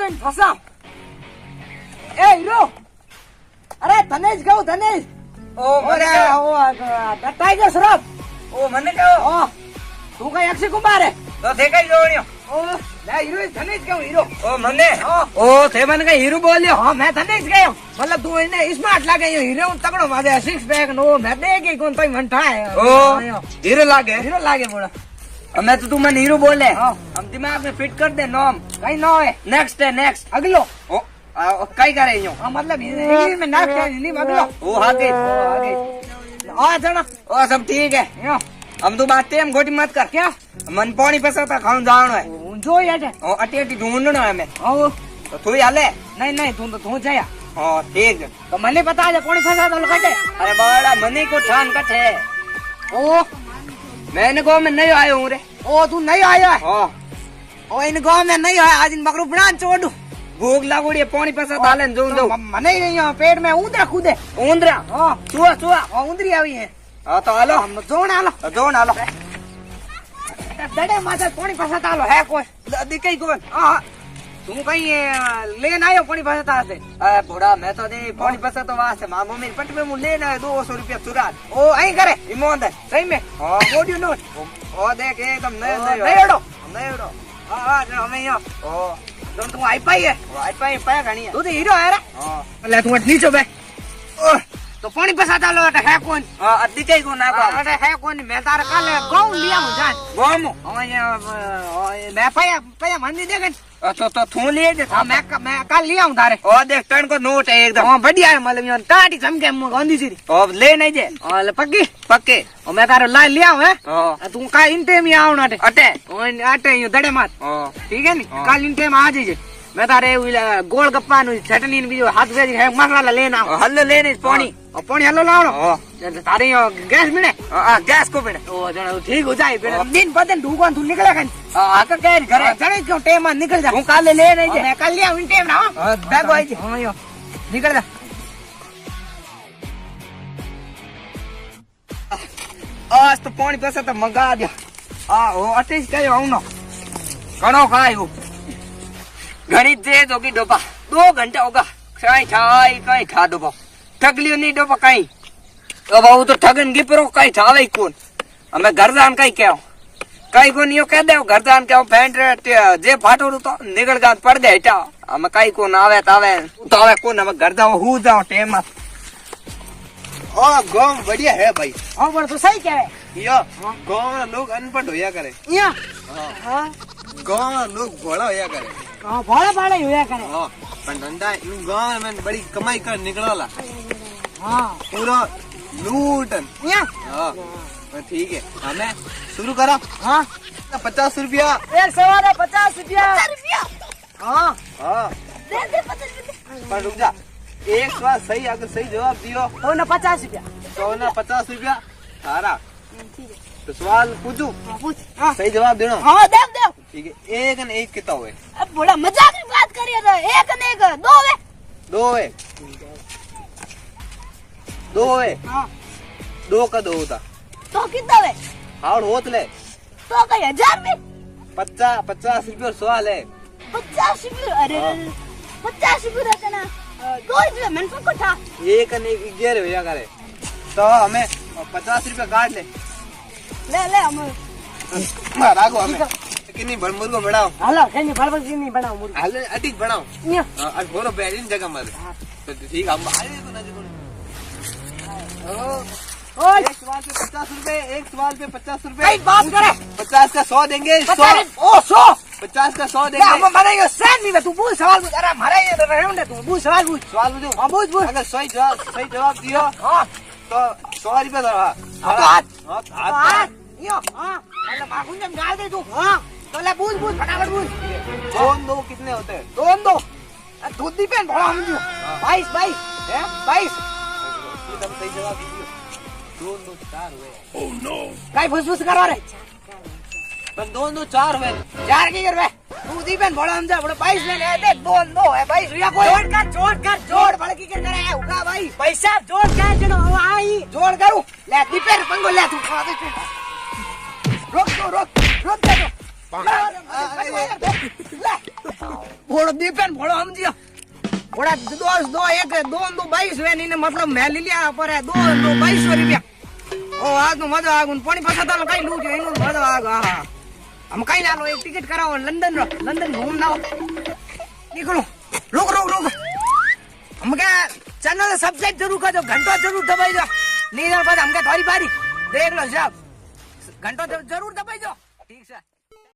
તો ફસાવ. એ હીરો, અરે ધનેશ કહું ધનેશ. ઓ મને ટાઈગર શ્રોફ. ઓ મને કહો. તું કઈ અક્ષય કુમાર હે? તો તે કઈ જોણ્યો? ઓ લે હીરો ધનેશ કહું હીરો. ઓ મને ઓ તે મને કઈ હીરો બોલ્યો. હા મેં ધનેશ કહ્યું. મતલબ તું એને સ્માર્ટ લાગે હીરો તગડો મારે સિક્સ પેક નો મેં દેખી કોણ તઈ મન થાય. ઓ હીરો લાગે. હીરો લાગે બોલા. અમે તો તું મને હીરો બોલે. હા. આમ દિમાગ में फिट कर दे नाम. કઈ ન હોય. नेक्स्ट है नेक्स्ट. અગલો. ओ कई करे यूं. હા મતલબ इंग्लिश में नाक है हिंदी में अगलो. ओ आगे. आ जाना. ओ सब ठीक है. यो हम तो बात हम गोटी मत कर. क्या मन पानी पसंद खाऊं जानो है. जो यार ओ अटी अटी ढूंढनो है हमें. आओ तो तू ही हाले. नहीं नहीं तू जाया. हाँ ठीक है. तो મને બતા દે કોણ ફસા તો લગાડે. अरे बड़ा मनी को ठान कट है. ओ मैंने गाँव में नहीं आया हूँ रे. ओ तू नहीं आया है. हाँ ओ इन गांव में नहीं आया आज इन बकरू बना छोड़ू. भूख लागोड़ी है पानी पसंद डाले जो दो. મને નહીં પેટ में ऊंदरा कूदे. ऊंदरा. हां चूहा चूहा. ओ ऊंदरी આવી હે. हाँ तो हालो. हम जोन आलो जोन हालो. डडे माथा पानी पसंद आलो है कोई. दिखाई कौन. हां तू कहीं लेन आयो पानी पसंद आते. अरे बूढ़ा मैं तो दे पानी पसंद तो वास्ते मामू मेरी पट में मुझे लेना है 200 रुपया चुरा. ओ आई करे ईमान है. सही में. हाँ ऑडियो नोट. ओ देख एकदम नए नहीं उड़ो. नहीं उड़ो. हाँ हमें यहाँ. ओ तो तू आई पाई है. आई पाए पाया घनी है. तू तो हीरो है रे. हाँ ले तू नीचे बे. तो पानी पसंद आलो अटे है कौन. हाँ अद्दी कहीं को ना पाओ. अटे है कौन मैं तारे कल गांव लिया हूं जान. गाँव में. और ये मैं पाया मंदी देगन. तो थू लिए थे. हां मैं कल लिया हूं तारे. और देख टर्न को नोट है एकदम. हां बढ़िया है मतलब ये टाटी चमके गांधी जी. और ले नहीं जे. और पक्की पक्के. और मैं तारे ला लिया हूं है. हाँ तू का इन टाइम ही आओ ना अटे. अटे. और अटे ये दड़े मात. हाँ ठीक है नी. हाँ। कल इन टाइम आ जाइए. मैं तारे गोल गप्पा नु चटनी भी जो हाथ भेज है मसाला लेना. हल्लो लेने पानी. और पानी हल्लो लाओ. हाँ तारे गैस मिले. गैस को बिना. ओ जणा ठीक हो जाए फिर दिन ब दिन ढूंढ तू निकले कन. आकर कह घरे. जणे क्यों टाइम में निकल जा. तू काल ले नहीं जे. मैं कल लिया इन टाइम ना. बैग आई जे. हां यो निकल जा. आज तो पानी पसंद तो मंगा दिया. ओ अटेज कयो आऊं ना. घणो खायो. घणी तेज होगी डोपा. 2 घंटा होगा. कहीं खा दो बाप. ठगलियो नहीं डोपा कहीं. तो बाबू तो ठगन गिपरो कहीं ठावे कौन. हमें घर जान कहीं क्या कहीं को नहीं कह दे घर जान क्या पैंट जे फाटो तो निकल जा पड़ दे हटा. हमें कहीं को आवे तो आवे कौन. हमें घर जाओ हूँ जाओ टेम. गाँव बढ़िया है भाई. हां पर तो सही कह है. यो गाँव में लोग अनपढ़ होया करे. यहाँ हां गाँव में लोग भोला होया करे. हां भाड़ा भाड़ा ही होया करे. हाँ पर धंधा इन गाँव में बड़ी कमाई कर निकला. हां पूरा लूटन. यहाँ हाँ ठीक है हमें शुरू करो. हां 50 रुपया. एक सवार 50 रुपया. हां हाँ पर रुक जा. एक सवाल सही अगर सही जवाब दियो तो ना 50 रुपया. तो ना 50 रुपया थारा. तो सवाल पूछू. पूछ. हां सही जवाब देना. हां देव ठीक है. एक न एक कितना हुए. अब बड़ा मजाक की बात करिए तो एक ने एक दो है. 2 है. 2 है. हां 2 का 2 होता. तो कितना है. हाड़ होत ले. तो कहीं 1000 में 50 रुपये और सवाल है. 50 रुपया. अरे 50 रुपया रहता ना. 2 रुपया मैंने पकड़ था. एक न एक 11 भैया करे. तो हमें 50 रुपया काट ले. ले हम राखो हमें कितनी मुर्गो बढ़ाओ. हेलो कहीं बड़बड़ जी नहीं बनाओ मुर्गा. हाल अधिक बढ़ाओ. ये आज बोलो बेहतरीन जगह मत. तो ठीक हम आए तो ना देखो. ओए एक सवाल पे 50 रुपए. एक सवाल पे 50 रुपए. एक बात करे. 50 का 100 देंगे. 100 ओ 100 50 का 100 क्या देंगे. हम बनाएंगे सेंड नहीं. तू पूछ सवाल पूछ. अरे हमारा ये राउंड है. तू पूछ सवाल पूछ. सवाल पूछो. हां पूछ. अगर सही जवाब दियो हां तो 100 रुपया दो. हाथ हाथ यो हां मतलब माखून जब डाल दे तू. हां तो ले पूछ फटाफट पूछ. 2 कितने होते हैं. 2 दूध दी पेन बड़ा हम 22 है 22. एकदम सही जवाब दीजिए. 2 4 हुए. काय फुसफुस करो रे. पर 2 4 हुए. 4 की कर बे. दूध दी पेन बड़ा हम जा बड़ा 22 ले ले. देख 2 है 22 रुपया. कोई जोड़ बड़ की कर रहा है उगा भाई. पैसा जोड़ क्या जनो आई जोड़ करूं. ले दी पेन पंगो ले तू खा दे. रोक दे. थोड़ा दीपेन थोड़ा समझियो थोड़ा दो एक दो 22 वे नहीं मतलब मैं ले लिया पर है 22 रुपया ओ आज तो मजा आगुन पानी पसा तो कई लूट इनु मजा आगा हम कई ला लो एक टिकट कराओ लंदन घूमना निकलो रुक हम क्या चैनल सब्सक्राइब जरूर कर दो घंटा जरूर दबाई दो नहीं तो हम क्या थोड़ी बारी देख लो साहब घंटा जरूर दबाई दो ठीक है।